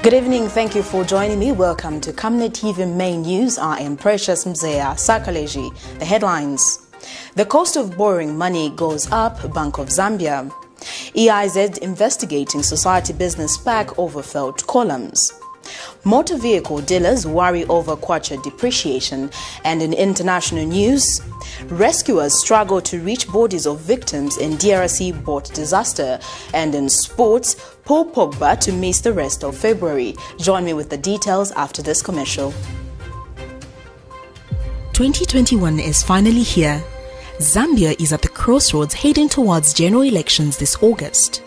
Good evening, thank you for joining me. Welcome to Camnet TV Main News. I am Precious Mzea Sakaleji. The headlines. The cost of borrowing money goes up, Bank of Zambia. EIZ investigating Society Business Park overfilled columns. Motor vehicle dealers worry over KWACHA depreciation. And in international news, rescuers struggle to reach bodies of victims in DRC boat disaster. And in sports, Paul POGBA to miss the rest of February. Join me with the details after this commercial. 2021 is finally here. Zambia is at the crossroads heading towards general elections this August.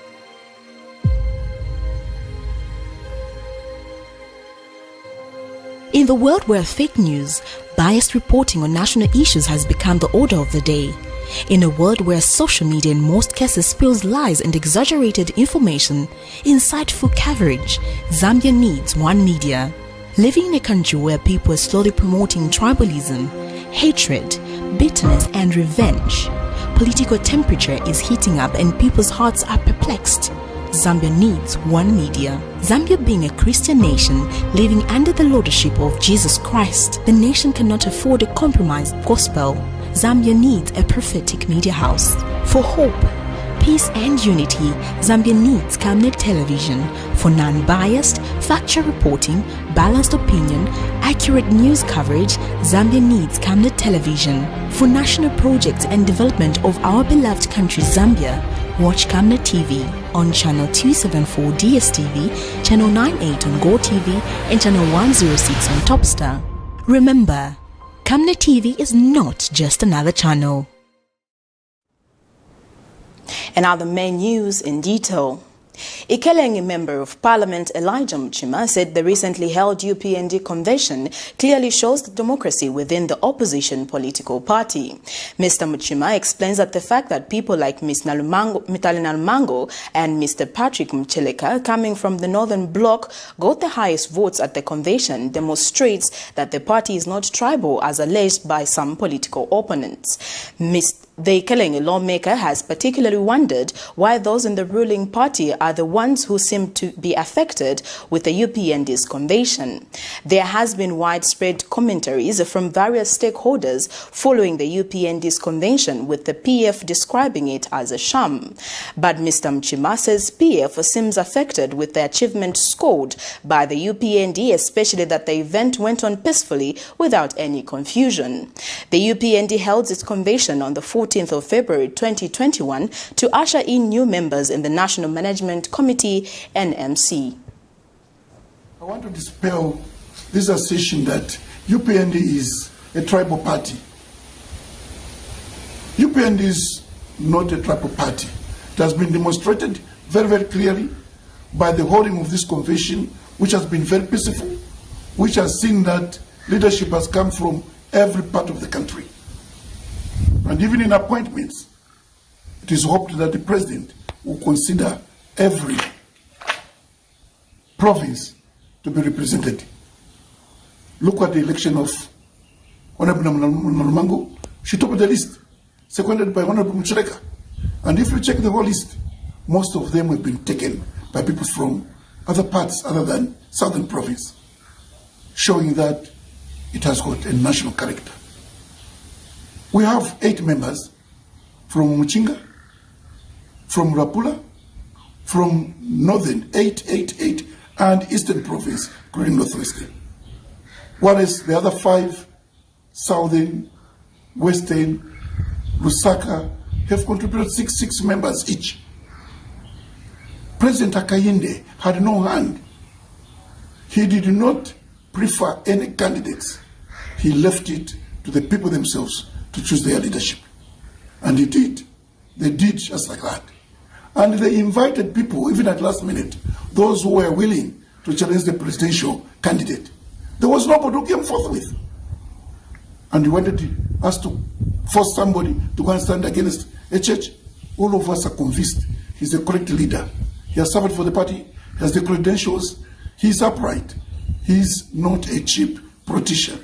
In the world where fake news, biased reporting on national issues has become the order of the day, in a world where social media in most cases spills lies and exaggerated information, insightful coverage, Zambia needs one media. Living in a country where people are slowly promoting tribalism, hatred, bitterness and revenge, political temperature is heating up and people's hearts are perplexed. Zambia needs one media. Zambia being a Christian nation living under the lordship of Jesus Christ, the nation cannot afford a compromised gospel. Zambia needs a prophetic media house. For hope, peace and unity, Zambia needs Camnet television. For non-biased, factual reporting, balanced opinion, accurate news coverage, Zambia needs Camnet television. For national projects and development of our beloved country Zambia, watch Camnet TV on channel 274 DSTV, channel 98 on Go TV and channel 106 on Topstar. Remember, Camnet TV is not just another channel. And now the main news in detail. Ikelengi Member of Parliament Elijah Muchima said the recently held UPND convention clearly shows the democracy within the opposition political party. Mr. Muchima explains that the fact that people like Ms. Mitali Nalumango and Mr. Patrick Mcheleka coming from the Northern Bloc got the highest votes at the convention demonstrates that the party is not tribal as alleged by some political opponents. The Ikelengi lawmaker has particularly wondered why those in the ruling party are the ones who seem to be affected with the UPND's convention. There has been widespread commentaries from various stakeholders following the UPND's convention, with the PF describing it as a sham. But Mr. Mchima says PF seems affected with the achievement scored by the UPND, especially that the event went on peacefully without any confusion. The UPND held its convention on the 14th of February 2021 to usher in new members in the National Management Committee, NMC. I want to dispel this assertion that UPND is a tribal party. UPND is not a tribal party. It has been demonstrated very, very clearly by the holding of this convention, which has been very peaceful, which has seen that leadership has come from every part of the country. And even in appointments, it is hoped that the president will consider every province to be represented. Look at the election of Honorable Nalumango. She topped the list, seconded by Honorable Mcheleka. And if you check the whole list, most of them have been taken by people from other parts other than Southern Province, showing that it has got a national character. We have 8 members from Muchinga, from Rapula, from Northern, 8, and Eastern Province, including Northwestern. Whereas the other 5, Southern, Western, Lusaka, have contributed 6 members each. President Akayinde had no hand. He did not prefer any candidates. He left it to the people themselves to choose their leadership. And he did. They did just like that. And they invited people, even at last minute, those who were willing to challenge the presidential candidate. There was nobody who came forthwith. And he wanted us to force somebody to go and stand against a church. All of us are convinced he's the correct leader. He has served for the party, he has the credentials, he's upright. He's not a cheap politician.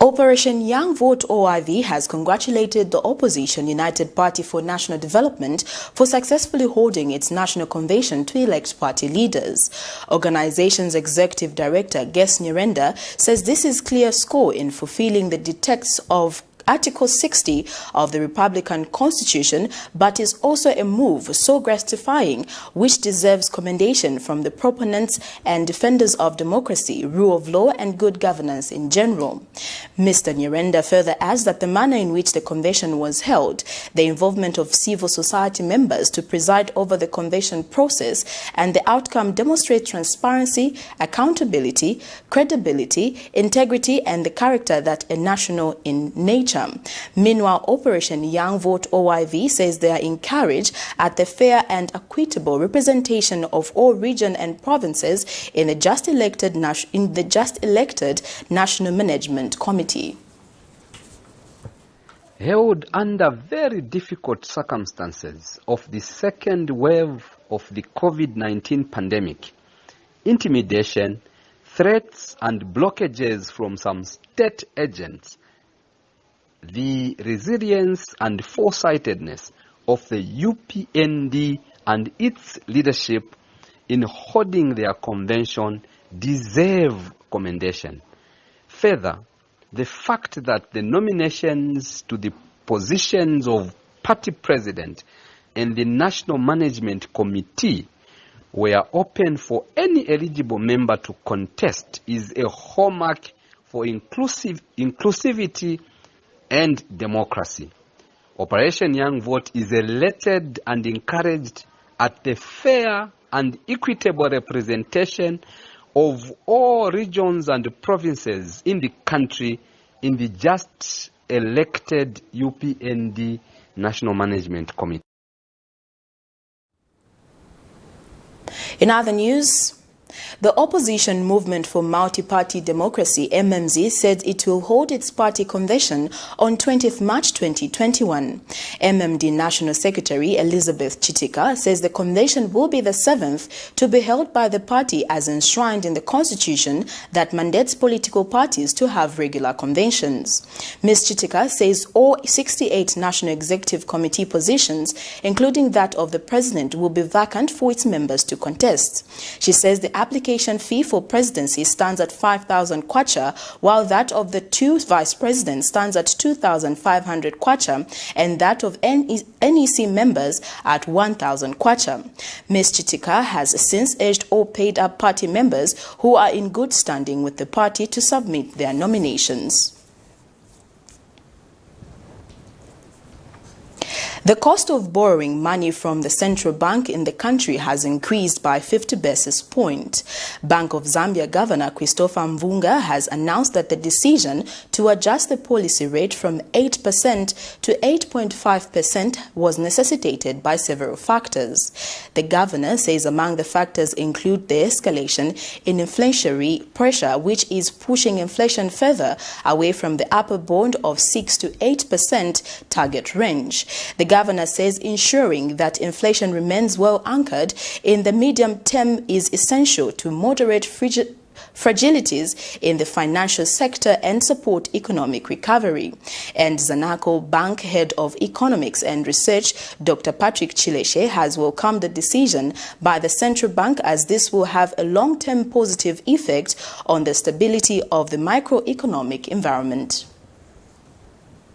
Operation Young Vote OIV has congratulated the opposition United Party for National Development for successfully holding its national convention to elect party leaders. Organization's executive director, Ges Nyirenda, says this is clear score in fulfilling the dictates of Article 60 of the Republican Constitution, but is also a move so gratifying which deserves commendation from the proponents and defenders of democracy, rule of law and good governance in general. Mr. Nyirenda further adds that the manner in which the convention was held, the involvement of civil society members to preside over the convention process, and the outcome demonstrate transparency, accountability, credibility, integrity and the character that are national in nature. Meanwhile, Operation Young Vote OIV says they are encouraged at the fair and equitable representation of all regions and provinces in the just elected National Management Committee. Held under very difficult circumstances of the second wave of the COVID-19 pandemic, intimidation, threats and blockages from some state agents, the resilience and foresightedness of the UPND and its leadership in holding their convention deserve commendation. Further, the fact that the nominations to the positions of party president and the National Management Committee were open for any eligible member to contest is a hallmark for inclusivity and democracy. Operation Young Vote is elected and encouraged at the fair and equitable representation of all regions and provinces in the country in the just elected UPND National Management Committee. In other news, the Opposition Movement for Multi-Party Democracy, MMZ, said it will hold its party convention on 20th March 2021. MMD National Secretary Elizabeth Chitika says the convention will be the 7th to be held by the party as enshrined in the Constitution that mandates political parties to have regular conventions. Ms. Chitika says all 68 National Executive Committee positions, including that of the President, will be vacant for its members to contest. She says the application fee for presidency stands at 5,000 kwacha, while that of the two vice presidents stands at 2,500 kwacha, and that of NEC members at 1,000 kwacha. Ms. Chitika has since urged all paid-up party members who are in good standing with the party to submit their nominations. The cost of borrowing money from the central bank in the country has increased by 50 basis points. Bank of Zambia Governor Christopher Mvunga has announced that the decision to adjust the policy rate from 8% to 8.5% was necessitated by several factors. The governor says among the factors include the escalation in inflationary pressure, which is pushing inflation further away from the upper bound of 6 to 8% target range. The governor says ensuring that inflation remains well anchored in the medium term is essential to moderate fragilities in the financial sector and support economic recovery. And Zanaco Bank Head of Economics and Research, Dr. Patrick Chileshe, has welcomed the decision by the central bank as this will have a long-term positive effect on the stability of the microeconomic environment.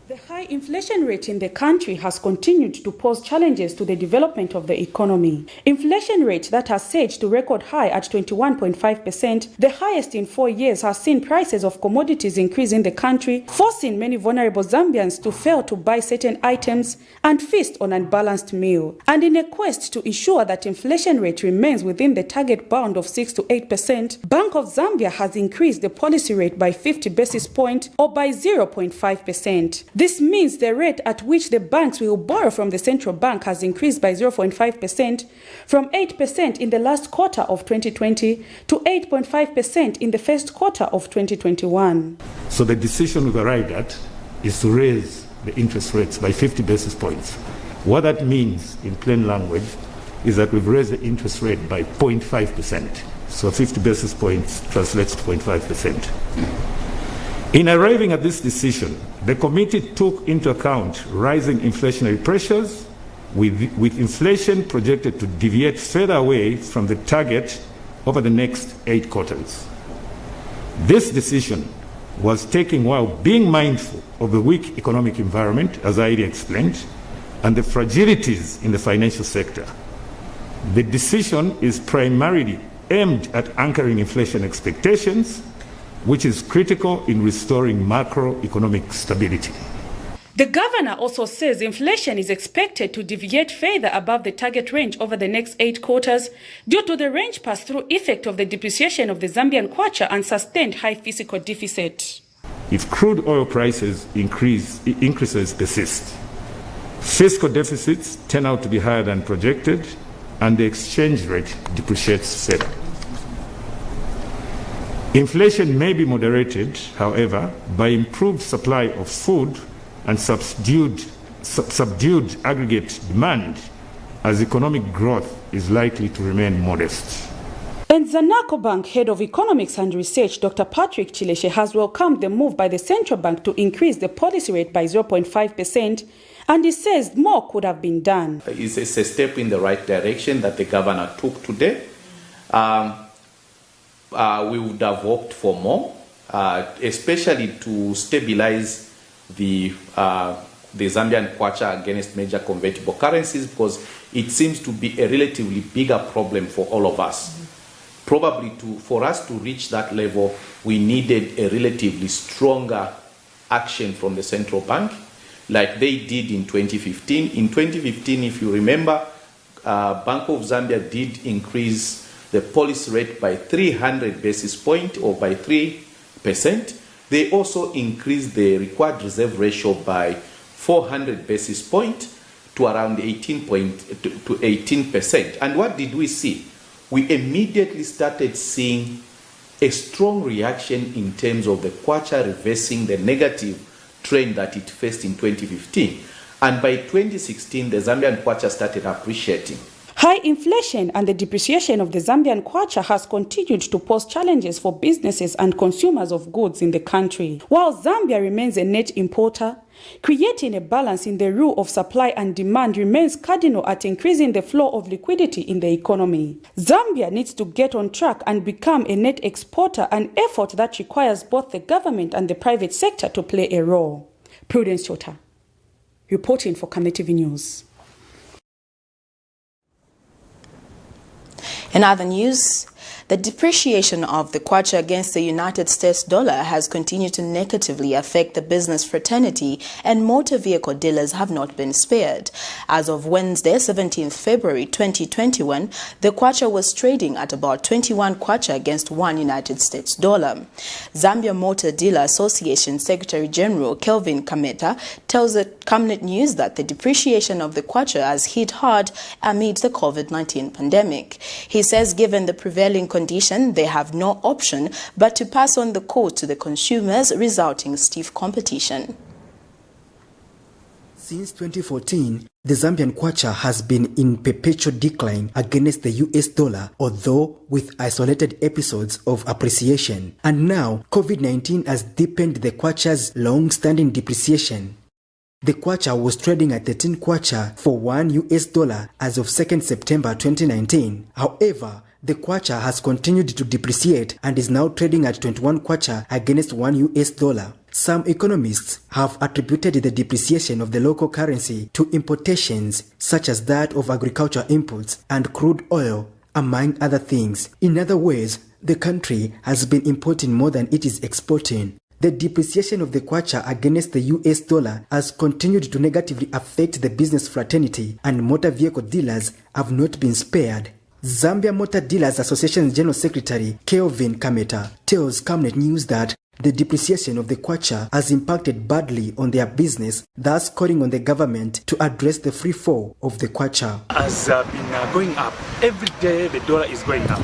The high inflation rate in the country has continued to pose challenges to the development of the economy. Inflation rate that has surged to record high at 21.5%, the highest in 4 years, has seen prices of commodities increase in the country, forcing many vulnerable Zambians to fail to buy certain items and feast on an unbalanced meal. And in a quest to ensure that inflation rate remains within the target bound of 6 to 8%, Bank of Zambia has increased the policy rate by 50 basis points or by 0.5%. This means the rate at which the banks will borrow from the central bank has increased by 0.5% from 8% in the last quarter of 2020 to 8.5% in the first quarter of 2021. So the decision we've arrived at is to raise the interest rates by 50 basis points. What that means in plain language is that we've raised the interest rate by 0.5%. So 50 basis points translates to 0.5%. In arriving at this decision, the committee took into account rising inflationary pressures, with inflation projected to deviate further away from the target over the next 8 quarters. This decision was taken while being mindful of the weak economic environment, as I already explained, and the fragilities in the financial sector. The decision is primarily aimed at anchoring inflation expectations, which is critical in restoring macroeconomic stability. The governor also says inflation is expected to deviate further above the target range over the next 8 quarters due to the range pass-through effect of the depreciation of the Zambian kwacha and sustained high fiscal deficit. If crude oil prices increases persist, fiscal deficits turn out to be higher than projected, and the exchange rate depreciates further. Inflation may be moderated, however, by improved supply of food and subdued aggregate demand, as economic growth is likely to remain modest. And Zanaco Bank Head of Economics and Research, Dr. Patrick Chileshe, has welcomed the move by the central bank to increase the policy rate by 0.5%, and he says more could have been done. It's a step in the right direction that the governor took today. We would have hoped for more, especially to stabilize the Zambian kwacha against major convertible currencies, because it seems to be a relatively bigger problem for all of us. Probably for us to reach that level, we needed a relatively stronger action from the central bank, like they did in 2015. In 2015, if you remember, Bank of Zambia did increase the policy rate by 300 basis points, or by 3%. They also increased the required reserve ratio by 400 basis points to around 18%. And what did we see? We immediately started seeing a strong reaction in terms of the kwacha reversing the negative trend that it faced in 2015. And by 2016, the Zambian kwacha started appreciating. High inflation and the depreciation of the Zambian kwacha has continued to pose challenges for businesses and consumers of goods in the country. While Zambia remains a net importer, creating a balance in the rule of supply and demand remains cardinal at increasing the flow of liquidity in the economy. Zambia needs to get on track and become a net exporter, an effort that requires both the government and the private sector to play a role. Prudence Chota, reporting for Camnet TV News. In other news, the depreciation of the kwacha against the United States dollar has continued to negatively affect the business fraternity, and motor vehicle dealers have not been spared. As of Wednesday, 17th February 2021, the kwacha was trading at about 21 kwacha against 1 United States dollar. Zambia Motor Dealer Association Secretary General Kelvin Kameta tells the Camnet News that the depreciation of the kwacha has hit hard amid the COVID-19 pandemic. He says given the prevailing condition, they have no option but to pass on the cost to the consumers, resulting in stiff competition. Since 2014, the Zambian kwacha has been in perpetual decline against the US dollar, although with isolated episodes of appreciation. And now, COVID-19 has deepened the kwacha's long-standing depreciation. The kwacha was trading at 13 kwacha for 1 US dollar as of 2nd September 2019. However, the kwacha has continued to depreciate and is now trading at 21 kwacha against 1 US dollar. Some economists have attributed the depreciation of the local currency to importations such as that of agricultural inputs and crude oil, among other things. In other words, the country has been importing more than it is exporting. The depreciation of the kwacha against the US dollar has continued to negatively affect the business fraternity, and motor vehicle dealers have not been spared. Zambia Motor Dealers Association General Secretary Kelvin Kameta tells Camnet News that the depreciation of the kwacha has impacted badly on their business, thus calling on the government to address the free fall of the kwacha. Has been going up. Every day the dollar is going up,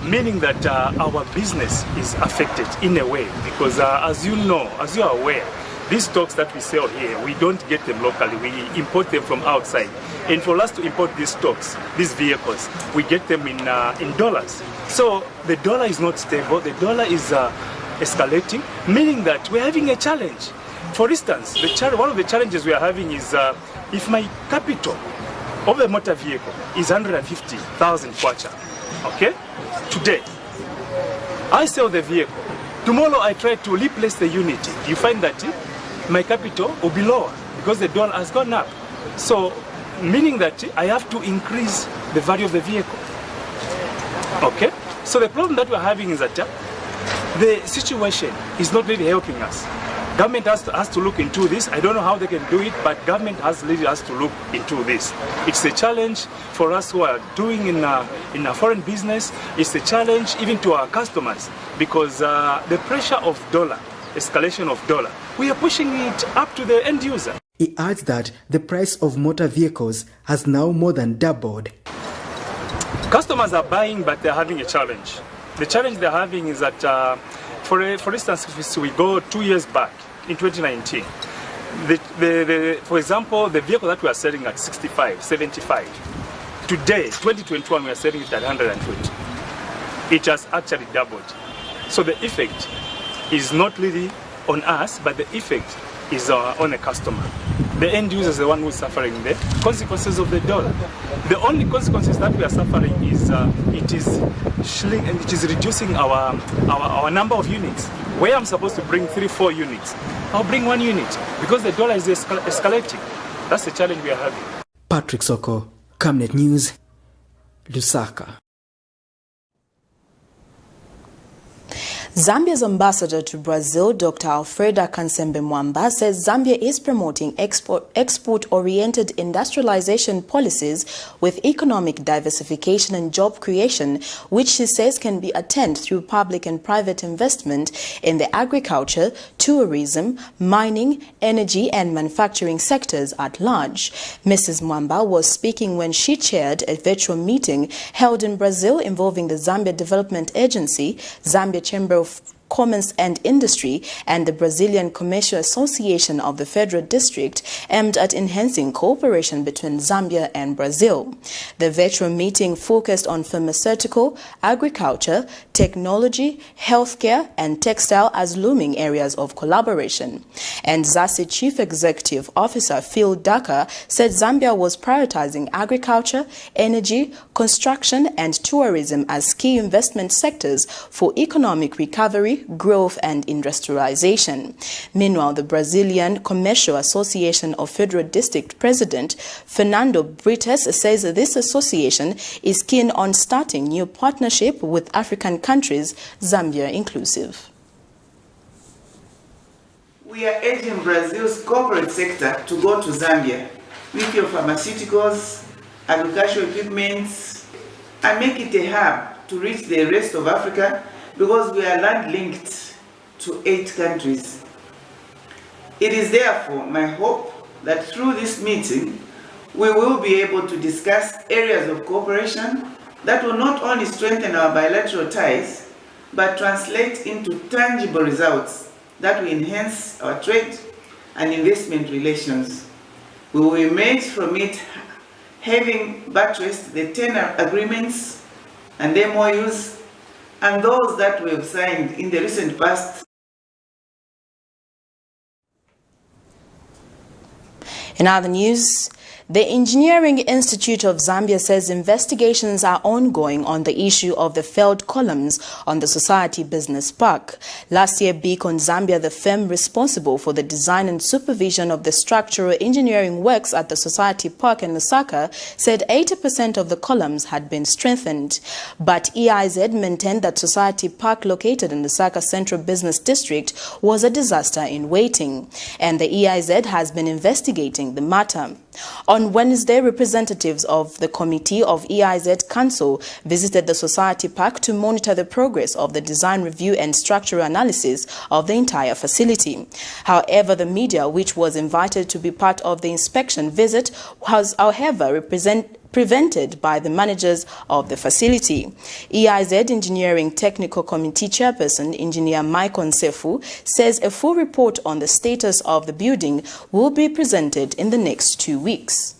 meaning that our business is affected in a way, because as you know, as you are aware, these stocks that we sell here, we don't get them locally, we import them from outside. And for us to import these stocks, these vehicles, we get them in dollars. So the dollar is not stable, the dollar is escalating, meaning that we're having a challenge. For instance, one of the challenges we are having is if my capital of the motor vehicle is 150,000 kwacha, okay, today, I sell the vehicle. Tomorrow I try to replace the unit. You find that my capital will be lower because the dollar has gone up. So, meaning that I have to increase the value of the vehicle. Okay? So the problem that we're having is that the situation is not really helping us. Government has to look into this. I don't know how they can do it, but government has to look into this. It's a challenge for us who are doing in a foreign business. It's a challenge even to our customers because the pressure of dollar, escalation of dollar, we are pushing it up to the end user. He adds that the price of motor vehicles has now more than doubled. Customers are buying, but they're having a challenge. The challenge they're having is that, for instance, if we go 2 years back, in 2019, for example, the vehicle that we are selling at 65, 75, today, 2021, we are selling it at 120. It has actually doubled. So the effect is not really on us, but the effect is on a customer. The end user is the one who is suffering the consequences of the dollar. The only consequences that we are suffering is it is reducing our number of units. Where I'm supposed to bring 3-4 units, I'll bring 1 unit because the dollar is escalating. That's the challenge we are having. Patrick Soko, Camnet News, Lusaka. Zambia's ambassador to Brazil, Dr. Alfreda Kansembe Mwamba, says Zambia is promoting export-oriented industrialization policies with economic diversification and job creation, which she says can be attained through public and private investment in the agriculture, tourism, mining, energy and manufacturing sectors at large. Mrs. Mwamba was speaking when she chaired a virtual meeting held in Brazil involving the Zambia Development Agency, Zambia Chamber of Commerce and Industry and the Brazilian Commercial Association of the Federal District, aimed at enhancing cooperation between Zambia and Brazil. The virtual meeting focused on pharmaceutical, agriculture, technology, healthcare and textile as looming areas of collaboration. And ZASI Chief Executive Officer Phil Daka said Zambia was prioritizing agriculture, energy, construction and tourism as key investment sectors for economic recovery, growth and industrialization. Meanwhile, the Brazilian Commercial Association of Federal District President Fernando Brites says this association is keen on starting new partnership with African countries, Zambia inclusive. We are urging Brazil's corporate sector to go to Zambia with your pharmaceuticals, agricultural equipment, and make it a hub to reach the rest of Africa, because we are land-linked to 8 countries. It is therefore my hope that through this meeting, we will be able to discuss areas of cooperation that will not only strengthen our bilateral ties, but translate into tangible results that will enhance our trade and investment relations. We will emerge from it having buttressed the 10 agreements and MOUs and those that we have signed in the recent past. In other news, the Engineering Institute of Zambia says investigations are ongoing on the issue of the failed columns on the Society Business Park. Last year, Beacon Zambia, the firm responsible for the design and supervision of the structural engineering works at the Society Park in Lusaka, said 80% of the columns had been strengthened. But EIZ maintained that Society Park, located in Lusaka Central Business District, was a disaster in waiting, and the EIZ has been investigating the matter. On Wednesday, representatives of the Committee of EIZ Council visited the Society Park to monitor the progress of the design review and structural analysis of the entire facility. However, the media, which was invited to be part of the inspection visit, was, however, prevented by the managers of the facility. EIZ Engineering Technical Committee Chairperson, Engineer Michael Nsefu, says a full report on the status of the building will be presented in the next 2 weeks.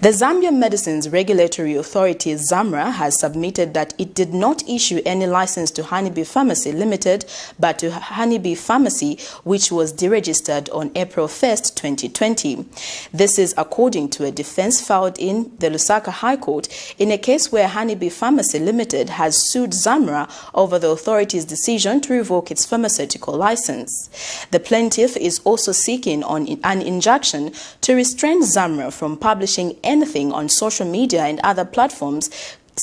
The Zambian Medicines Regulatory Authority, ZAMRA, has submitted that it did not issue any license to Honeybee Pharmacy Limited, but to Honeybee Pharmacy, which was deregistered on April 1st, 2020. This is according to a defense filed in the Lusaka High Court in a case where Honeybee Pharmacy Limited has sued ZAMRA over the authority's decision to revoke its pharmaceutical license. The plaintiff is also seeking an injunction to restrain ZAMRA from publishing anything on social media and other platforms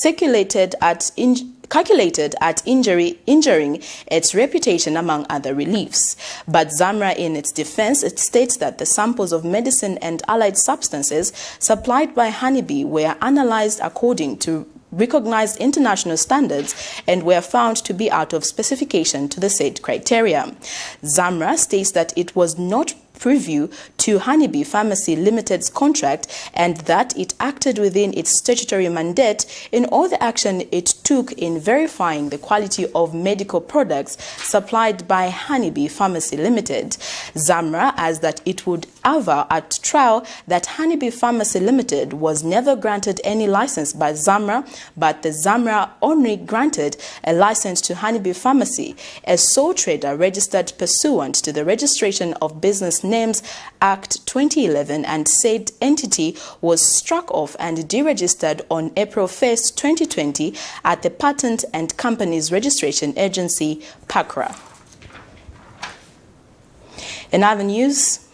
calculated at injuring its reputation, among other reliefs. But ZAMRA, in its defense, it states that the samples of medicine and allied substances supplied by Honeybee were analyzed according to recognized international standards and were found to be out of specification to the said criteria. ZAMRA states that it was not preview to Honeybee Pharmacy Limited's contract and that it acted within its statutory mandate in all the action it took in verifying the quality of medical products supplied by Honeybee Pharmacy Limited. ZAMRA adds that it would aver at trial that Honeybee Pharmacy Limited was never granted any license by ZAMRA, but the ZAMRA only granted a license to Honeybee Pharmacy, a sole trader registered pursuant to the Registration of Business Names Act 2011, and said entity was struck off and deregistered on April 1st, 2020 at the Patent and Companies Registration Agency, PACRA. In other news,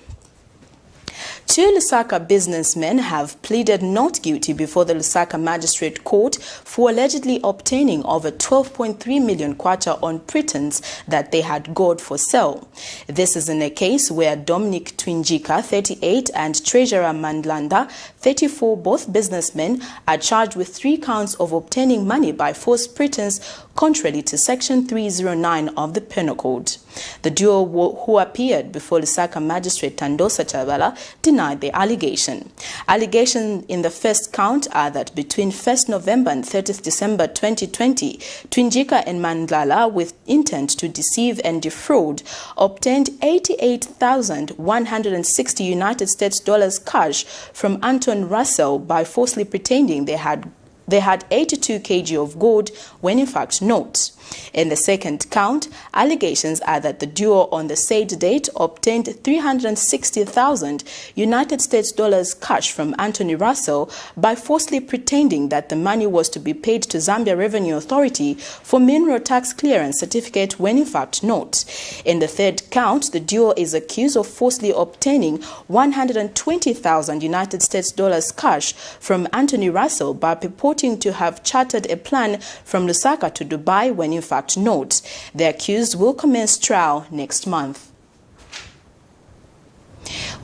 2 Lusaka businessmen have pleaded not guilty before the Lusaka Magistrate Court for allegedly obtaining over 12.3 million kwacha on pretense that they had gold for sale. This is in a case where Dominic Twinjika, 38, and Treasurer Mandlanda, 34, both businessmen, are charged with 3 counts of obtaining money by false pretense, contrary to Section 309 of the Penal Code. The duo who appeared before Lusaka Magistrate Tandosa Chavala denied the allegation. Allegations in the first count are that between 1st November and 30th December 2020, Twinjika and Mandlala, with intent to deceive and defraud, obtained 88,160 United States dollars cash from Anton Russell by falsely pretending they had 82 kg of gold when in fact not. In the second count, allegations are that the duo on the said date obtained 360,000 United States dollars cash from Anthony Russell by falsely pretending that the money was to be paid to Zambia Revenue Authority for mineral tax clearance certificate when in fact not. In the third count, the duo is accused of falsely obtaining 120,000 United States dollars cash from Anthony Russell by purporting to have chartered a plan from Lusaka to Dubai when in fact not. The accused will commence trial next month.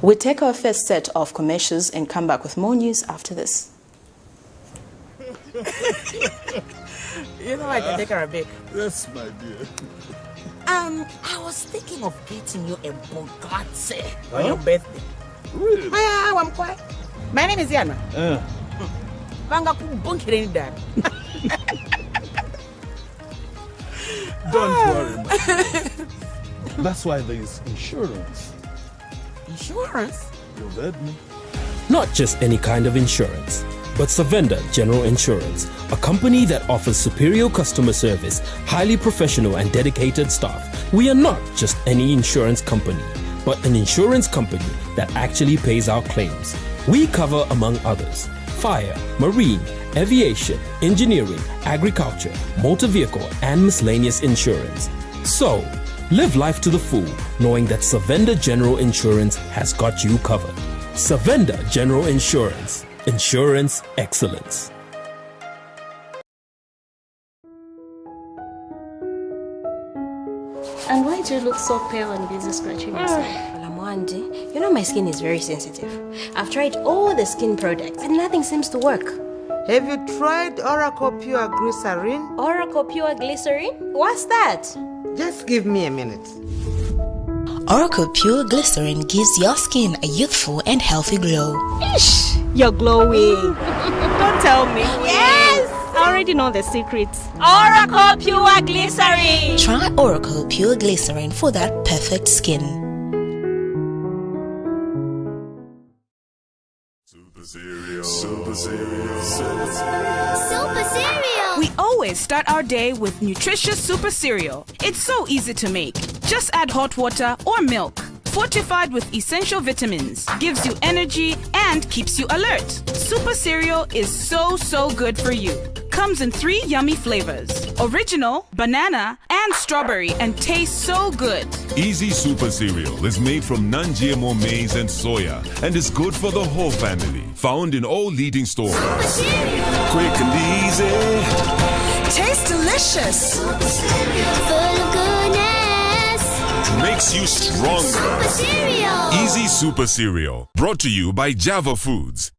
We take our first set of commercials and come back with more news after this. You know I can take her a bit. Yes, my dear. I was thinking of getting you a Bugatti on your birthday. Really? I'm quiet. My name is Yana. Don't worry, man. That's why there is insurance. Insurance? You heard me. Not just any kind of insurance, but Savenda General Insurance, a company that offers superior customer service, highly professional and dedicated staff. We are not just any insurance company, but an insurance company that actually pays our claims. We cover, among others, fire, marine, aviation, engineering, agriculture, motor vehicle, and miscellaneous insurance. So, live life to the full, knowing that Savenda General Insurance has got you covered. Savenda General Insurance. Insurance excellence. And why do you look so pale and busy scratching yourself? Well, Amwandi, you know my skin is very sensitive. I've tried all the skin products and nothing seems to work. Have you tried Oracle Pure Glycerin? Oracle Pure Glycerin? What's that? Just give me a minute. Oracle Pure Glycerin gives your skin a youthful and healthy glow. Ish, you're glowing. Don't tell me. Yes! I already know the secrets. Oracle Pure Glycerin. Try Oracle Pure Glycerin for that perfect skin. Super serious. Super cereal. Super cereal. We always start our day with nutritious super cereal. It's so easy to make. Just add hot water or milk. Fortified with essential vitamins, gives you energy and keeps you alert. Super cereal is so good for you. Comes in 3 yummy flavors: original, banana, and strawberry, and tastes so good. Easy Super Cereal is made from non-GMO maize and soya and is good for the whole family. Found in all leading stores. Quick and easy. Tastes delicious. Full of goodness. Makes you stronger. Super cereal. Easy Super Cereal. Brought to you by Java Foods.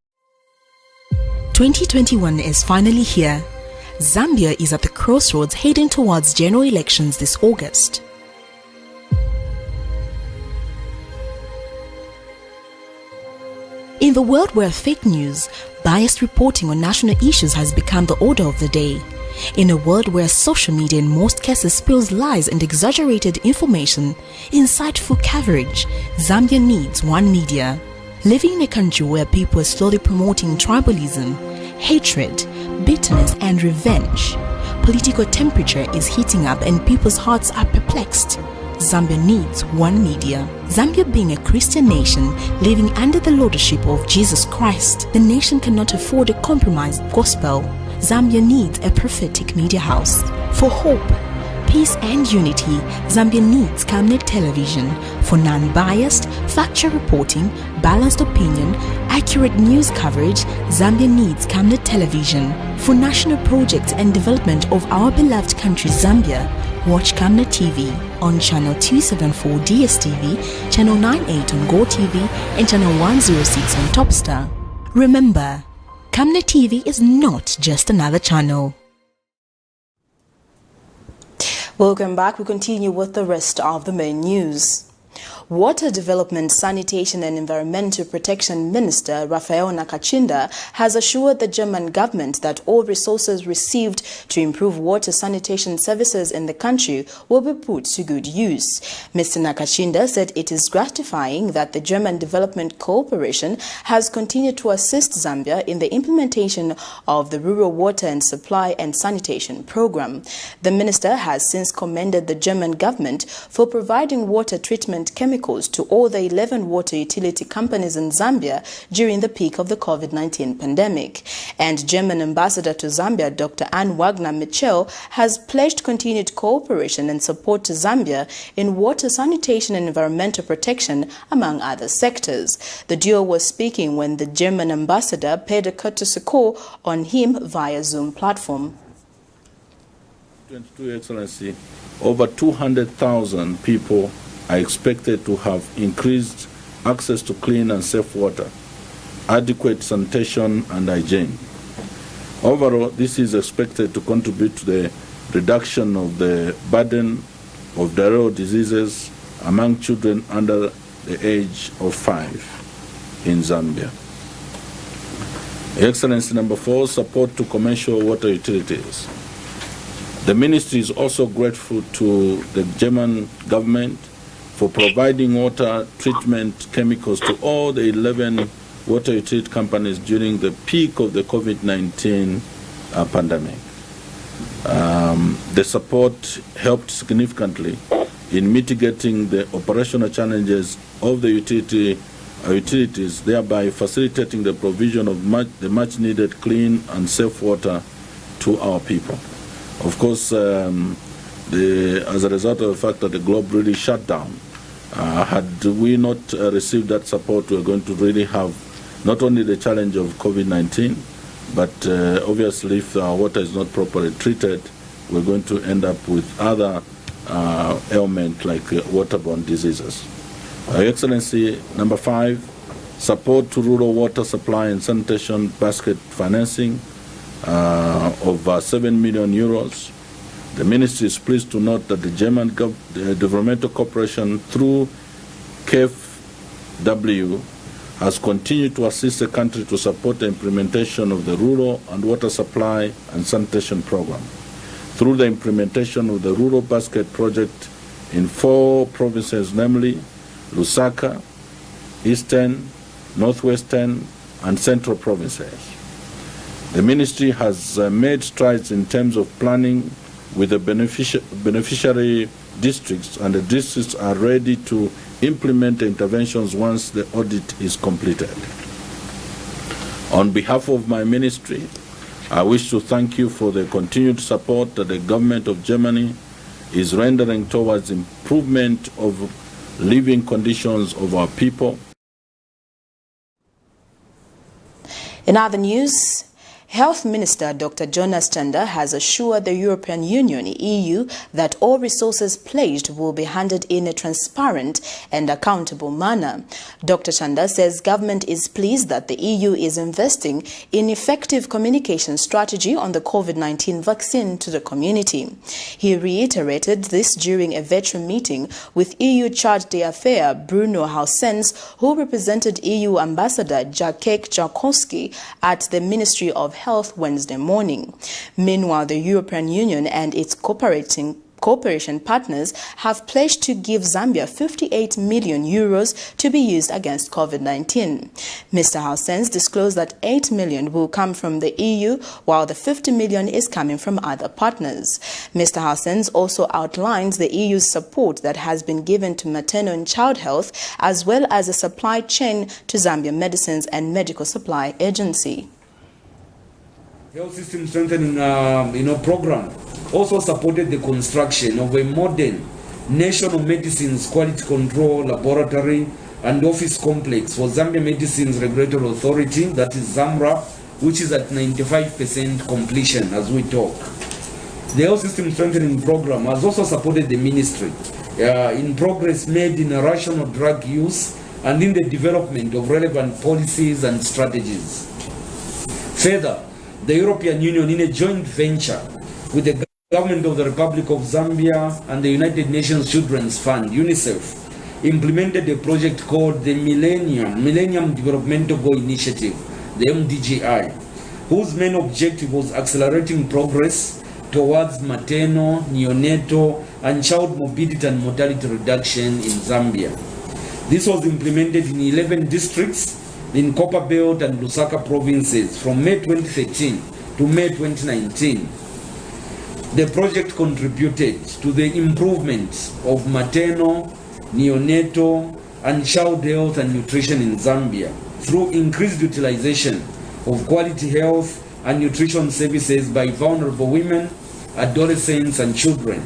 2021 is finally here. Zambia is at the crossroads heading towards general elections this August. In the world where fake news, biased reporting on national issues has become the order of the day, in a world where social media in most cases spills lies and exaggerated information, insightful coverage, Zambia needs one media. Living in a country where people are slowly promoting tribalism, hatred, bitterness and revenge, political temperature is heating up and people's hearts are perplexed. Zambia needs one media. Zambia being a Christian nation living under the lordship of Jesus Christ, the nation cannot afford a compromised gospel. Zambia needs a prophetic media house. For hope, peace and unity, Zambia needs Camnet television for non-biased, factual reporting, balanced opinion, accurate news coverage. Zambia needs Camnet television for national projects and development of our beloved country Zambia. Watch Camnet TV on channel 274 DSTV, channel 98 on Go TV, and channel 106 on Topstar. Remember, Camnet TV is not just another channel. Welcome back. We continue with the rest of the main news. Water Development, Sanitation and Environmental Protection Minister Rafael Nakachinda has assured the German government that all resources received to improve water sanitation services in the country will be put to good use. Mr. Nakachinda said it is gratifying that the German Development Corporation has continued to assist Zambia in the implementation of the Rural Water and Supply and Sanitation Program. The minister has since commended the German government for providing water treatment chemicals to all the 11 water utility companies in Zambia during the peak of the COVID-19 pandemic. And German ambassador to Zambia, Dr. Anne Wagner-Mitchell, has pledged continued cooperation and support to Zambia in water, sanitation and environmental protection, among other sectors. The duo was speaking when the German ambassador paid a courtesy call on him via Zoom platform. 22, Excellency, over 200,000 people are expected to have increased access to clean and safe water, adequate sanitation and hygiene. Overall, this is expected to contribute to the reduction of the burden of diarrheal diseases among children under the age of 5 in Zambia. Excellency number 4, support to commercial water utilities. The ministry is also grateful to the German government for providing water treatment chemicals to all the 11 water utility companies during the peak of the COVID-19 pandemic. The support helped significantly in mitigating the operational challenges of the utilities, thereby facilitating the provision of the much-needed clean and safe water to our people. Of course, as a result of the fact that the globe really shut down, had we not received that support, we're going to really have not only the challenge of COVID-19, but obviously if our water is not properly treated, we're going to end up with other ailments like waterborne diseases. Excellency, number 5, support to rural water supply and sanitation basket financing of 7 million euros. The ministry is pleased to note that the German Developmental Corporation through KfW has continued to assist the country to support the implementation of the rural and water supply and sanitation program. Through the implementation of the Rural Basket Project in 4 provinces, namely Lusaka, Eastern, Northwestern, and Central provinces. The ministry has made strides in terms of planning with the beneficiary districts, and the districts are ready to implement the interventions once the audit is completed. On behalf of my ministry, I wish to thank you for the continued support that the government of Germany is rendering towards improvement of living conditions of our people. In other news, Health Minister Dr. Jonas Chanda has assured the European Union (EU) that all resources pledged will be handed in a transparent and accountable manner. Dr. Chanda says government is pleased that the EU is investing in effective communication strategy on the COVID-19 vaccine to the community. He reiterated this during a virtual meeting with EU Charge d'Affaires Bruno Hausens, who represented EU Ambassador Jacek Jarkowski at the Ministry of Health Wednesday morning. Meanwhile, the European Union and its cooperation partners have pledged to give Zambia 58 million euros to be used against COVID-19. Mr. Hausens disclosed that 8 million will come from the EU, while the 50 million is coming from other partners. Mr. Hausens also outlines the EU's support that has been given to maternal and child health, as well as a supply chain to Zambia Medicines and Medical Supply Agency. Health system strengthening program also supported the construction of a modern national medicines quality control laboratory and office complex for Zambia Medicines Regulatory Authority, that is ZAMRA, which is at 95% completion as we talk. The health system strengthening program has also supported the ministry in progress made in rational drug use and in the development of relevant policies and strategies. Further, the European Union, in a joint venture with the Government of the Republic of Zambia and the United Nations Children's Fund, UNICEF, implemented a project called the Millennium Developmental Goal Initiative, the MDGI, whose main objective was accelerating progress towards maternal, neonatal, and child morbidity and mortality reduction in Zambia. This was implemented in 11 districts in Copperbelt and Lusaka provinces from May 2013 to May 2019. The project contributed to the improvement of maternal, neonatal, and child health and nutrition in Zambia through increased utilization of quality health and nutrition services by vulnerable women, adolescents, and children.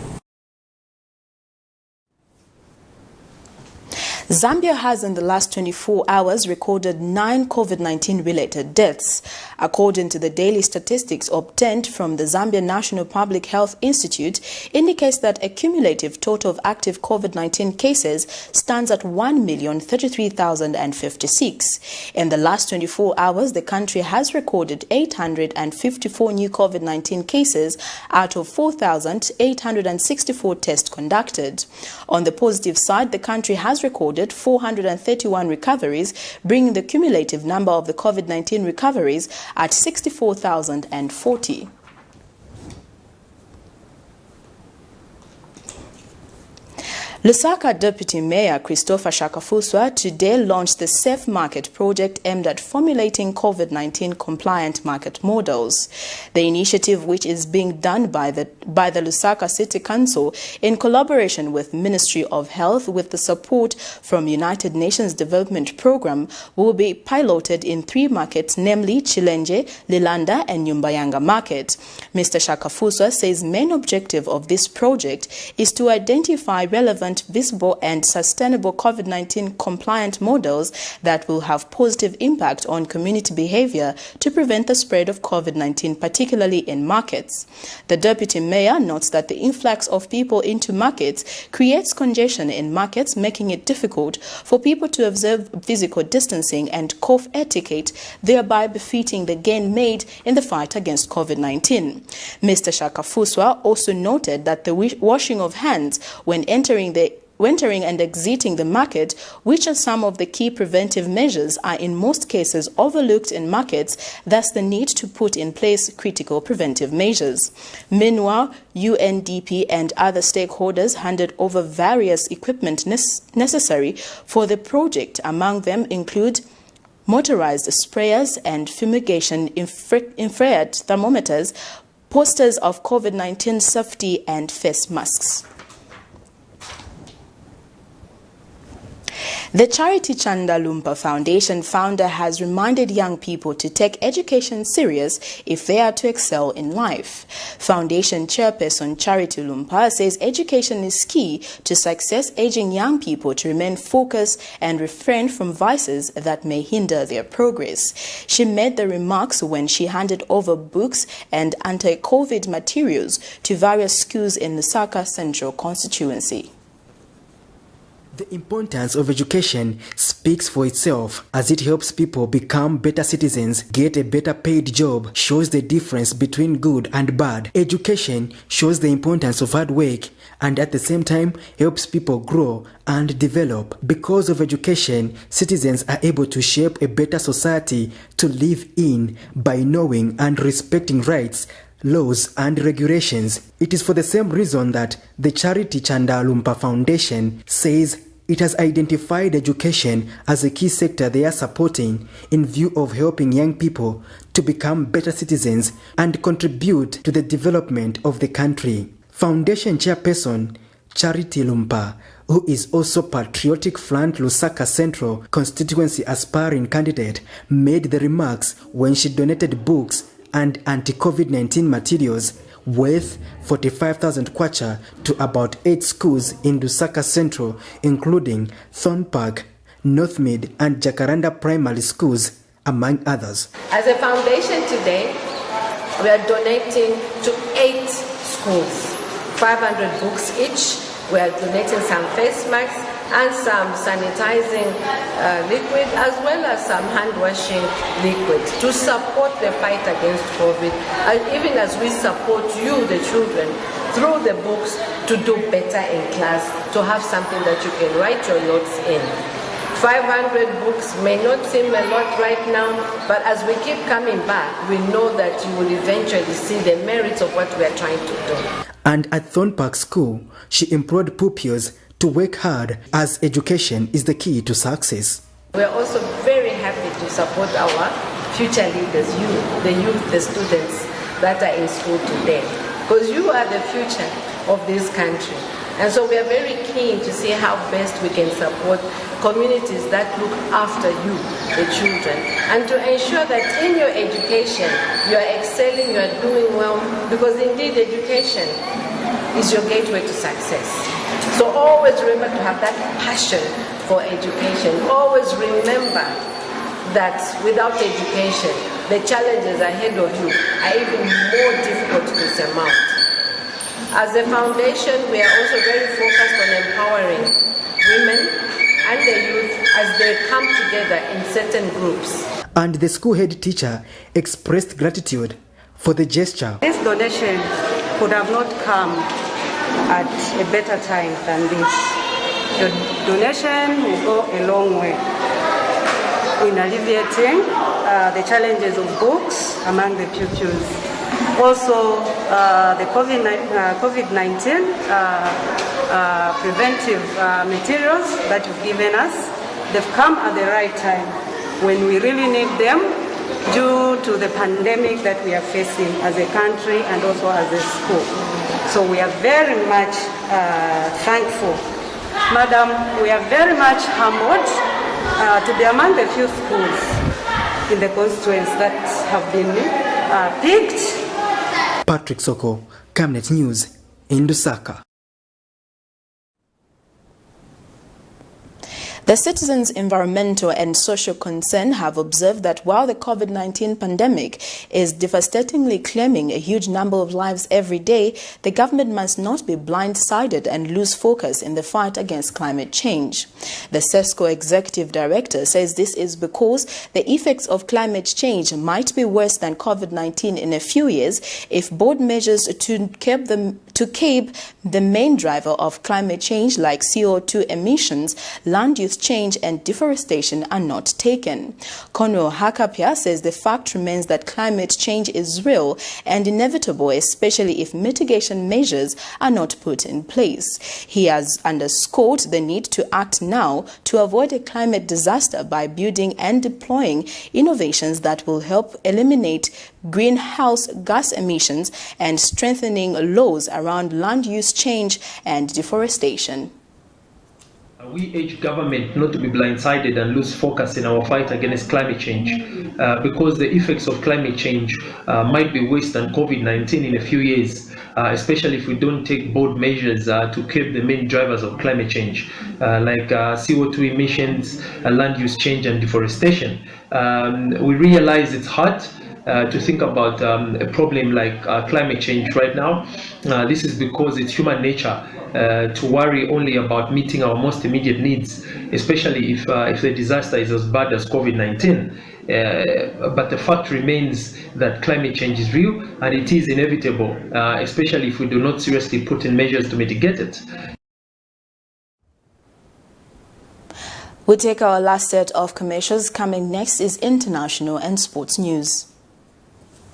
Zambia has in the last 24 hours recorded 9 COVID-19 related deaths. According to the daily statistics obtained from the Zambia National Public Health Institute, indicates that a cumulative total of active COVID-19 cases stands at 1,033,056. In the last 24 hours, the country has recorded 854 new COVID-19 cases out of 4,864 tests conducted. On the positive side, the country has recorded 431 recoveries, bringing the cumulative number of the COVID-19 recoveries at 64,040. Lusaka Deputy Mayor Christopher Shakafuswa today launched the Safe Market project aimed at formulating COVID-19 compliant market models. The initiative, which is being done by the Lusaka City Council in collaboration with Ministry of Health with the support from United Nations Development Program, will be piloted in 3 markets, namely Chilenje, Lilanda and Nyumbayanga market. Mr. Shakafuswa says main objective of this project is to identify relevant, visible and sustainable COVID-19 compliant models that will have positive impact on community behavior to prevent the spread of COVID-19, particularly in markets. The deputy mayor notes that the influx of people into markets creates congestion in markets, making it difficult for people to observe physical distancing and cough etiquette, thereby defeating the gain made in the fight against COVID-19. Mr. Shakafuswa also noted that the washing of hands when entering and exiting the market, which are some of the key preventive measures, are in most cases overlooked in markets, thus the need to put in place critical preventive measures. Meanwhile, UNDP and other stakeholders handed over various equipment necessary for the project. Among them include motorized sprayers and fumigation infrared thermometers, posters of COVID-19 safety and face masks. The charity Chanda Lumpa Foundation founder has reminded young people to take education serious if they are to excel in life. Foundation chairperson Charity Lumpa says education is key to success, urging young people to remain focused and refrain from vices that may hinder their progress. She made the remarks when she handed over books and anti-COVID materials to various schools in Lusaka Central constituency. The importance of education speaks for itself as it helps people become better citizens, get a better paid job, shows the difference between good and bad. Education shows the importance of hard work and at the same time helps people grow and develop. Because of education, citizens are able to shape a better society to live in by knowing and respecting rights, laws and regulations. It is for the same reason that the charity Chanda Lumpa Foundation says it has identified education as a key sector they are supporting in view of helping young people to become better citizens and contribute to the development of the country. Foundation chairperson Charity Lumpa, who is also Patriotic Front Lusaka Central constituency aspiring candidate, made the remarks when she donated books and anti-COVID-19 materials worth 45,000 kwacha to about 8 schools in Lusaka Central, including Thorn Park, Northmead and Jacaranda Primary Schools, among others. As a foundation today, we are donating to 8 schools, 500 books each. We are donating some face masks and some sanitizing liquid, as well as some hand washing liquid to support the fight against COVID, and even as we support you, the children, through the books to do better in class, to have something that you can write your notes in. 500 books may not seem a lot right now, but as we keep coming back, we know that you will eventually see the merits of what we are trying to do. And at Thorn Park School, she implored pupils to work hard as education is the key to success. We are also very happy to support our future leaders, the students that are in school today, because you are the future of this country. And so we are very keen to see how best we can support communities that look after you, the children, and to ensure that in your education you are excelling, you are doing well, because indeed education is your gateway to success. So always remember to have that passion for education. Always remember that without education, the challenges ahead of you are even more difficult to surmount. As a foundation, we are also very focused on empowering women and the youth as they come together in certain groups. And the school head teacher expressed gratitude for the gesture. This donation could have not come at a better time than this. The donation will go a long way in alleviating the challenges of books among the pupils. Also, the COVID-19 preventive materials that you've given us, they've come at the right time when we really need them due to the pandemic that we are facing as a country and also as a school. So we are very much thankful. Madam, we are very much humbled to be among the few schools in the constituents that have been picked. Patrick Soko, Camnet News, in Lusaka. The citizens' environmental and social concern have observed that while the COVID-19 pandemic is devastatingly claiming a huge number of lives every day, the government must not be blindsided and lose focus in the fight against climate change. The SESCO executive director says this is because the effects of climate change might be worse than COVID-19 in a few years if bold measures to curb the main driver of climate change like CO2 emissions, land use use change and deforestation are not taken. Kono Hakapia says the fact remains that climate change is real and inevitable, especially if mitigation measures are not put in place. He has underscored the need to act now to avoid a climate disaster by building and deploying innovations that will help eliminate greenhouse gas emissions and strengthening laws around land use change and deforestation. We urge government not to be blindsided and lose focus in our fight against climate change because the effects of climate change might be worse than COVID-19 in a few years, especially if we don't take bold measures to curb the main drivers of climate change, like CO2 emissions, land use change and deforestation. We realize it's hard to think about a problem like climate change right now. This is because it's human nature to worry only about meeting our most immediate needs, especially if the disaster is as bad as COVID-19. But the fact remains that climate change is real and it is inevitable, especially if we do not seriously put in measures to mitigate it. We'll take our last set of commercials. Coming next is international and sports news.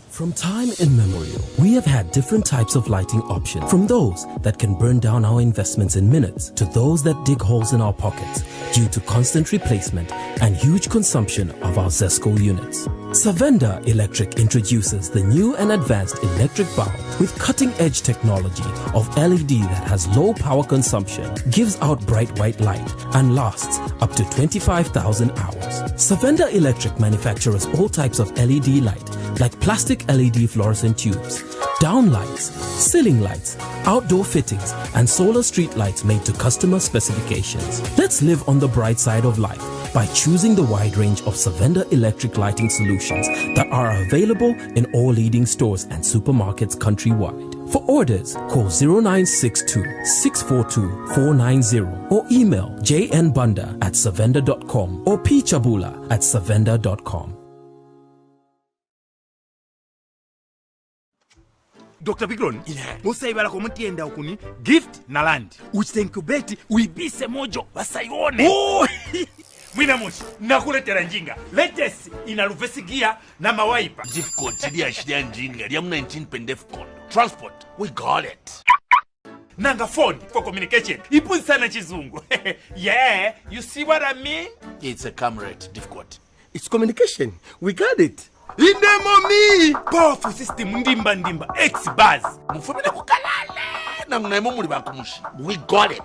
From time immemorial, we have had different types of lighting options, from those that can burn down our investments in minutes to those that dig holes in our pockets due to constant replacement and huge consumption of our ZESCO units. Savenda Electric introduces the new and advanced electric bulb with cutting-edge technology of LED that has low power consumption, gives out bright white light, and lasts up to 25,000 hours. Savenda Electric manufactures all types of LED light, like plastic LED fluorescent tubes, downlights, ceiling lights, outdoor fittings, and solar street lights made to customer specifications. Let's live on the bright side of life by choosing the wide range of Savenda electric lighting solutions that are available in all leading stores and supermarkets countrywide. For orders, call 0962-642-490 or email jnbunda@savenda.com or pchabula@savenda.com. Dr. Bigron, musaibala kumutienda ukuni gift na land. Uchitenkubeti uibise mojo basaione. Oh! Mwina mushi, nakuletera njinga. Latest inaluvesi gear na mawaipa. Gift code chidi ashidia njinga. Liam 19 pendef kondo. Transport, we got it. Nanga phone for communication. Ipu sana chizungu. Yeah, you see what I mean? It's a camera difficult. It's communication. We got it. Indemoni! Powerful system ndimba X-Buzz. Mufumile kukalale. Na mnaimu muli bakumushi. We got it.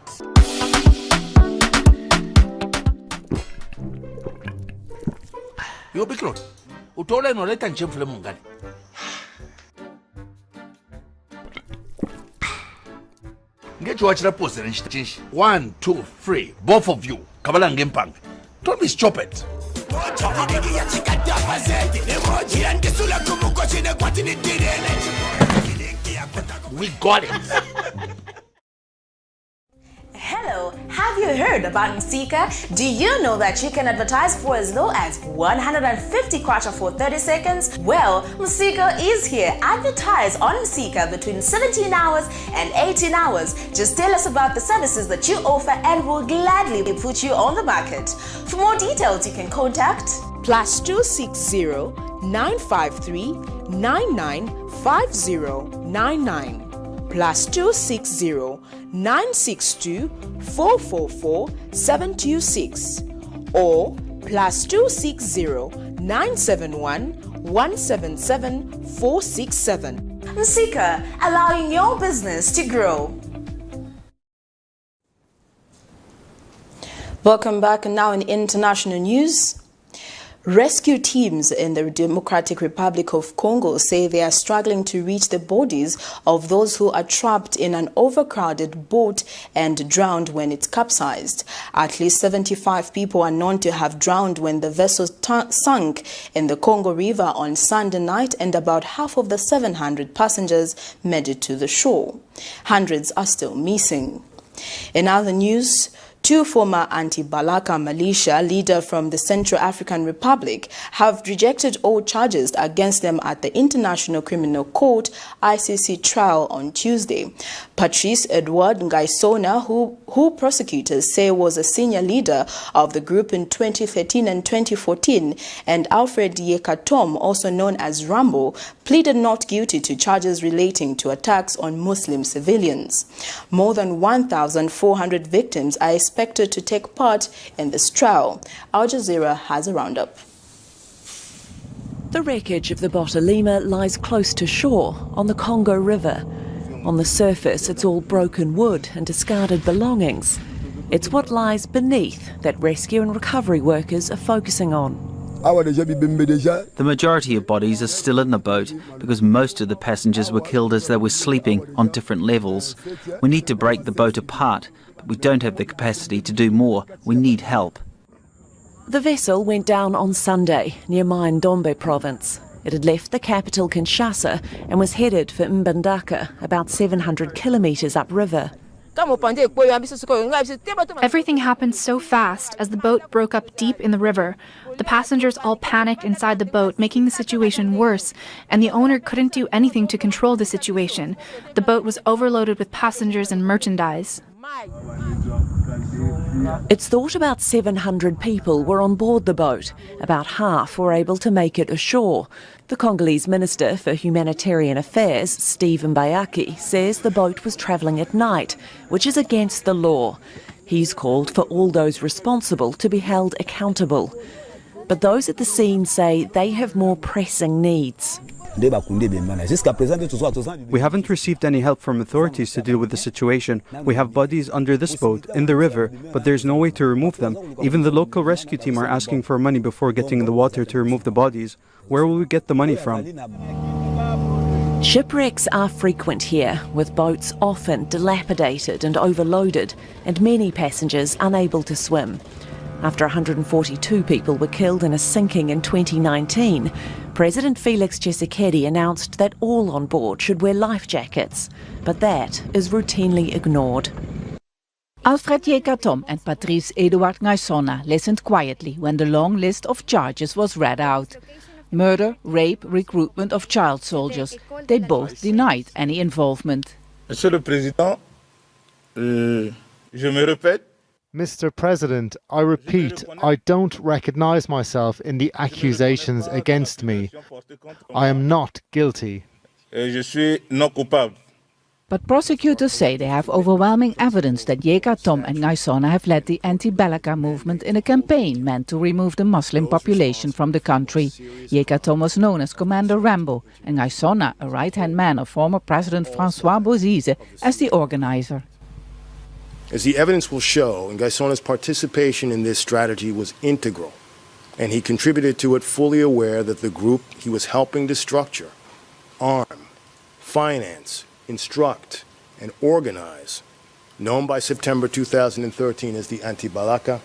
Yo Bikron, utola inoleta nchemfule mungani. Ngecho wachira pose na nchitinshi. 1, 2, 3, both of you. Kabala ngempang. Don't be stupid. We got it. Hello, have you heard about Msika? Do you know that you can advertise for as low as 150 kwacha for 30 seconds? Well, Msika is here. Advertise on Msika between 17 hours and 18 hours. Just tell us about the services that you offer and we'll gladly put you on the market. For more details, you can contact +260 953 995099 +260 962 444 726 or +260 971 177 467. Msika, allowing your business to grow. Welcome back. And now in international news. Rescue teams in the Democratic Republic of Congo say they are struggling to reach the bodies of those who are trapped in an overcrowded boat and drowned when it capsized. At least 75 people are known to have drowned when the vessel sunk in the Congo River on Sunday night, and about half of the 700 passengers made it to the shore. Hundreds are still missing. In other news, Two former anti-Balaka militia leaders from the Central African Republic have rejected all charges against them at the International Criminal Court ICC trial on Tuesday. Patrice Edward Ngaisona, who prosecutors say was a senior leader of the group in 2013 and 2014, and Alfred Yekatom, also known as Rambo, pleaded not guilty to charges relating to attacks on Muslim civilians. More than 1,400 victims are expected to take part in this trial. Al Jazeera has a roundup. The wreckage of the Botalima lies close to shore on the Congo River. On the surface, it's all broken wood and discarded belongings. It's what lies beneath that rescue and recovery workers are focusing on. The majority of bodies are still in the boat because most of the passengers were killed as they were sleeping on different levels. We need to break the boat apart, but we don't have the capacity to do more. We need help. The vessel went down on Sunday near Mai-Ndombe province. It had left the capital Kinshasa and was headed for Mbandaka, about 700 kilometres upriver. Everything happened so fast as the boat broke up deep in the river. The passengers all panicked inside the boat, making the situation worse, and the owner couldn't do anything to control the situation. The boat was overloaded with passengers and merchandise. It's thought about 700 people were on board the boat. About half were able to make it ashore. The Congolese Minister for Humanitarian Affairs, Steve Mbayaki, says the boat was travelling at night, which is against the law. He's called for all those responsible to be held accountable. But those at the scene say they have more pressing needs. We haven't received any help from authorities to deal with the situation. We have bodies under this boat, in the river, but there's no way to remove them. Even the local rescue team are asking for money before getting in the water to remove the bodies. Where will we get the money from? Shipwrecks are frequent here, with boats often dilapidated and overloaded, and many passengers unable to swim. After 142 people were killed in a sinking in 2019, President Felix Tshisekedi announced that all on board should wear life jackets, but that is routinely ignored. Alfred Yekatom and Patrice Edouard Ngaisona listened quietly when the long list of charges was read out. Murder, rape, recruitment of child soldiers. They both denied any involvement. Monsieur le Président, je me répète. Mr. President, I repeat, I don't recognize myself in the accusations against me. I am not guilty. Je suis non coupable. But prosecutors say they have overwhelming evidence that Yekatom and Ngaisona have led the anti-Balaka movement in a campaign meant to remove the Muslim population from the country. Yekatom was known as Commander Rambo, and Ngaisona, a right-hand man of former President François Bozize, as the organizer. As the evidence will show, Ngaisona's participation in this strategy was integral, and he contributed to it fully aware that the group he was helping to structure, arm, finance, instruct, and organize, known by September 2013 as the Anti-Balaka,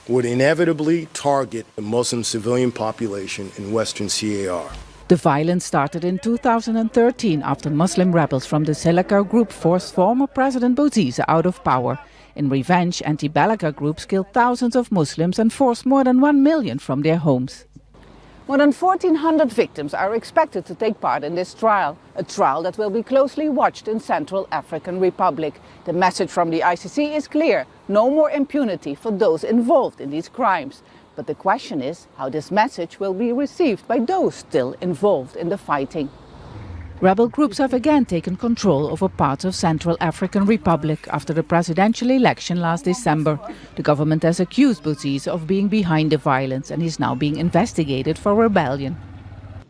would inevitably target the Muslim civilian population in Western CAR. The violence started in 2013 after Muslim rebels from the Seleka group forced former President Bozize out of power. In revenge, anti-Balaka groups killed thousands of Muslims and forced more than 1 million from their homes. More than 1,400 victims are expected to take part in this trial, a trial that will be closely watched in Central African Republic. The message from the ICC is clear: no more impunity for those involved in these crimes. But the question is how this message will be received by those still involved in the fighting. Rebel groups have again taken control over parts of Central African Republic after the presidential election last December. The government has accused Bozize of being behind the violence and is now being investigated for rebellion.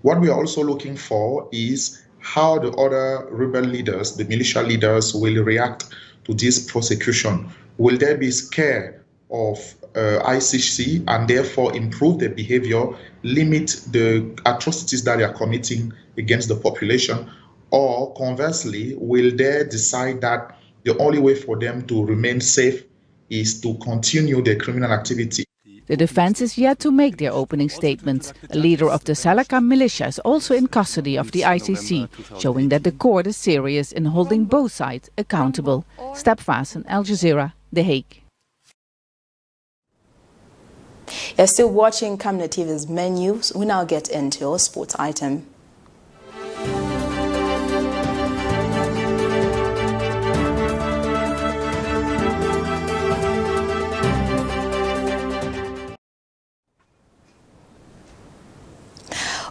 What we are also looking for is how the other rebel leaders, the militia leaders, will react to this prosecution. Will they be scared of ICC and therefore improve their behavior, limit the atrocities that they are committing against the population, or conversely, will they decide that the only way for them to remain safe is to continue their criminal activity? The defense is yet to make their opening statements. A leader of the Seleka militia is also in custody of the ICC, showing that the court is serious in holding both sides accountable. Step Vassen, Al Jazeera, The Hague. You're still watching Camnet TV's main news. We now get into our sports item.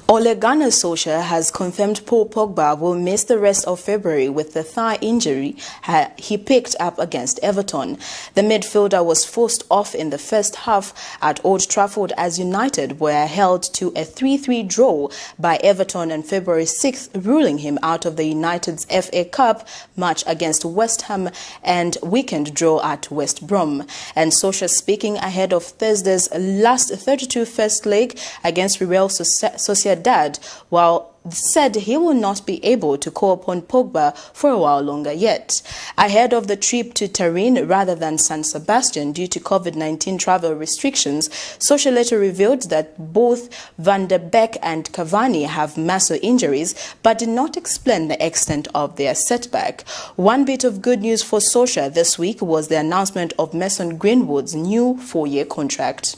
Ole Gunnar Solskjaer has confirmed Paul Pogba will miss the rest of February with the thigh injury he picked up against Everton. The midfielder was forced off in the first half at Old Trafford as United were held to a 3-3 draw by Everton on February 6th, ruling him out of the United's FA Cup match against West Ham and weekend draw at West Brom. And Solskjaer speaking ahead of Thursday's last 32 first leg against Real Sociedad, while said he will not be able to call upon Pogba for a while longer yet. Ahead of the trip to Turin rather than San Sebastian due to COVID-19 travel restrictions, Solskjaer later revealed that both Van der Beek and Cavani have muscle injuries, but did not explain the extent of their setback. One bit of good news for Solskjaer this week was the announcement of Mason Greenwood's new 4-year contract.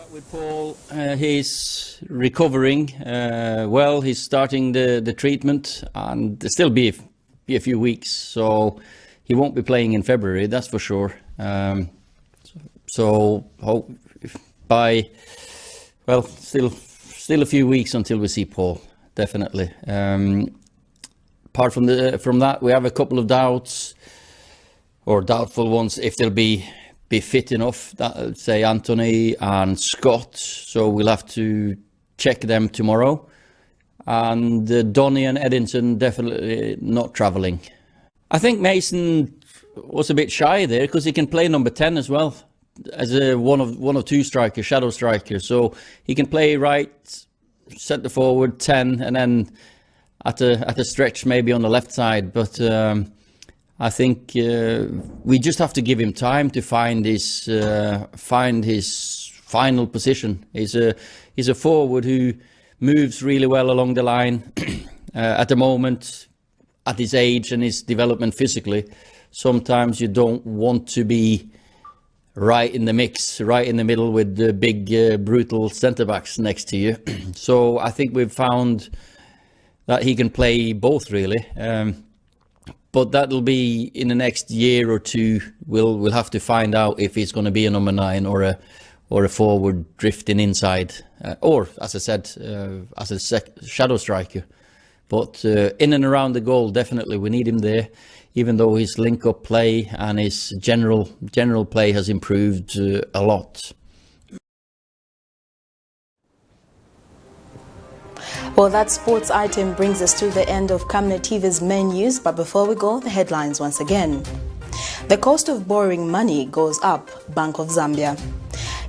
With Paul, he's recovering well. He's starting the treatment, and there'll still be a few weeks, so he won't be playing in February, that's for sure. So still a few weeks until we see Paul, definitely. Apart from that, we have a couple of doubts, or doubtful ones, if they'll be fit enough, say Anthony and Scott, so we'll have to check them tomorrow. And Donny and Edinson definitely not travelling. I think Mason was a bit shy there because he can play number 10 as well as a one of two strikers, shadow striker. So he can play right, centre forward, 10, and then at a stretch maybe on the left side. But I think we just have to give him time to find his final position. He's a forward who moves really well along the line. At the moment, at his age and his development physically, sometimes you don't want to be right in the mix, right in the middle with the big brutal centre-backs next to you. So I think we've found that he can play both really. But that'll be in the next year or two. We'll have to find out if he's going to be a number 9 or a forward drifting inside, or as I said, as a shadow striker. But in and around the goal, definitely we need him there. Even though his link-up play and his general play has improved a lot. Well, that sports item brings us to the end of Camnet TV's main news, but before we go, the headlines once again. The cost of borrowing money goes up, Bank of Zambia.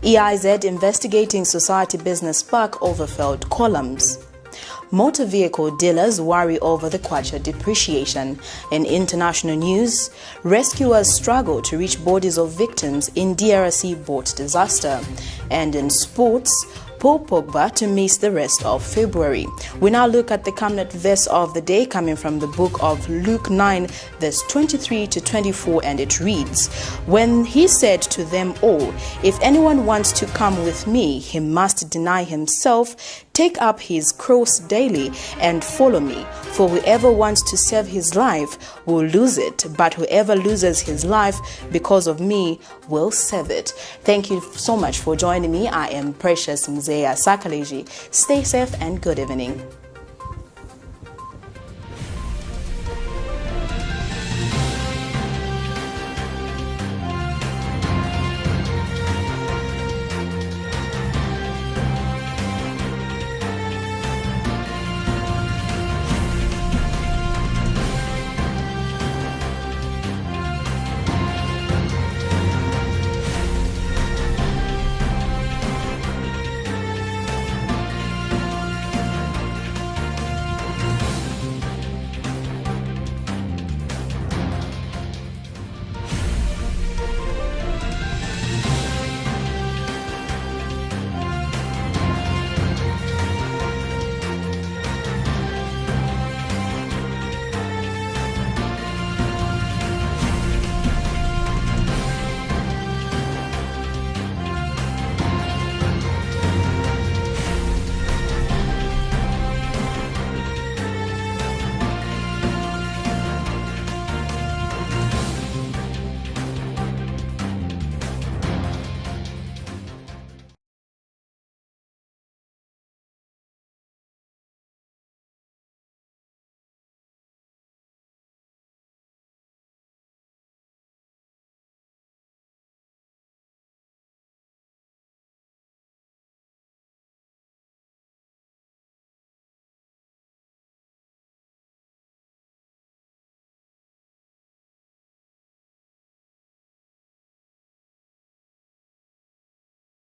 EIZ investigating Society Business Park over failed columns. Motor vehicle dealers worry over the KWACHA depreciation. In international news, rescuers struggle to reach bodies of victims in DRC boat disaster. And in sports, Paul Pogba to miss the rest of February. We now look at the Camnet verse of the day coming from the book of Luke 9, verse 23 to 24, and it reads, "When he said to them all, 'If anyone wants to come with me, he must deny himself, take up his cross daily, and follow me. For whoever wants to save his life will lose it, but whoever loses his life because of me will save it.'" Thank you so much for joining me. I am Precious Mzeya Sakaleji. Stay safe and good evening.